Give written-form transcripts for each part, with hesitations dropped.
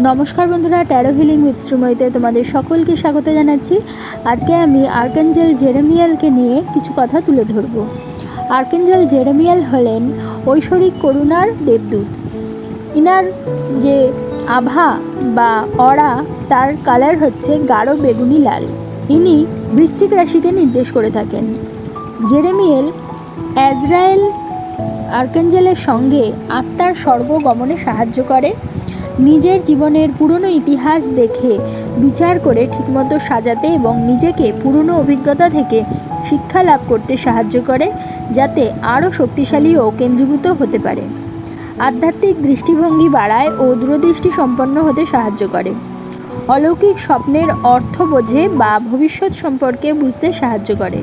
নমস্কার বন্ধুরা, taro healing with শ্রীময়ীতে তোমাদের সকলকে স্বাগত জানাচ্ছি। আজকে আমি আর্কাঞ্জেল জেরেমিয়ালকে নিয়ে কিছু কথা তুলে ধরব। আর্কাঞ্জেল জেরেমিয়াল হলেন ঐশ্বরিক করুণার দেবদূত। ইনার যে আভা বা অরা, তার কালার হচ্ছে গাঢ় বেগুনি লাল। ইনি বৃশ্চিক রাশিকে নির্দেশ করে থাকেন। জেরেমিয়াল আজরায়েল আর্কাঞ্জেলের সঙ্গে আত্মার স্বর্গগমনে সাহায্য করে। নিজের জীবনের পুরনো ইতিহাস দেখে বিচার করে ঠিকমতো সাজাতে এবং নিজেকে পুরনো অভিজ্ঞতা থেকে শিক্ষা লাভ করতে সাহায্য করে, যাতে আরও শক্তিশালী ও কেন্দ্রীভূত হতে পারে। আধ্যাত্মিক দৃষ্টিভঙ্গি বাড়ায় ও দূরদৃষ্টি সম্পন্ন হতে সাহায্য করে। অলৌকিক স্বপ্নের অর্থ বোঝে বা ভবিষ্যৎ সম্পর্কে বুঝতে সাহায্য করে।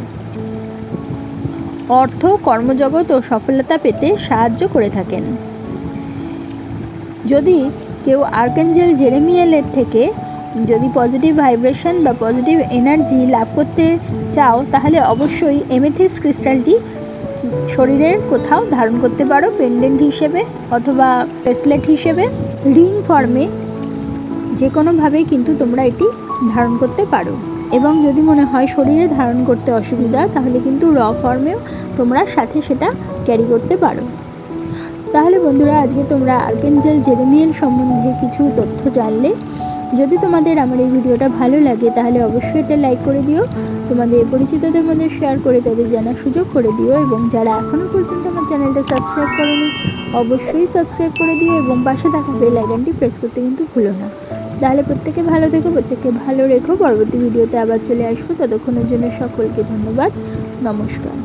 অর্থ, কর্মজগৎ ও সফলতা পেতে সাহায্য করে থাকেন। যদি কেউ আর্কাঞ্জেল জেরেমিয়ালের থেকে যদি পজিটিভ ভাইব্রেশন বা পজিটিভ এনার্জি লাভ করতে চাও, তাহলে অবশ্যই এমেথিস্ট ক্রিস্টালটি শরীরের কোথাও ধারণ করতে পারো, পেন্ডেন্ট হিসেবে অথবা ব্রেসলেট হিসেবে, রিং ফর্মে, যে কোনোভাবেই কিন্তু তোমরা এটি ধারণ করতে পারো। এবং যদি মনে হয় শরীরে ধারণ করতে অসুবিধা, তাহলে কিন্তু র ফর্মেও তোমরা সাথে সেটা ক্যারি করতে পারো। তাহলে বন্ধুরা, আজকে তোমরা আর্কাঞ্জেল জেরেমিয়াল সম্বন্ধে কিছু তথ্য জানলে। যদি তোমাদের আমার এই ভিডিওটা ভালো লাগে, তাহলে অবশ্যই এটা লাইক করে দিও, তোমাদের পরিচিতদের মধ্যে শেয়ার করে তাদের জানার সুযোগ করে দিও, এবং যারা এখনও পর্যন্ত আমার চ্যানেলটা সাবস্ক্রাইব করোনি, অবশ্যই সাবস্ক্রাইব করে দিও এবং পাশে থাকা বেল আইকনটি প্রেস করতে কিন্তু ভুলো না। তাহলে প্রত্যেকে ভালো থেকো, প্রত্যেককে ভালো রেখো। পরবর্তী ভিডিওতে আবার চলে আসবো। ততক্ষণের জন্য সকলকে ধন্যবাদ। নমস্কার।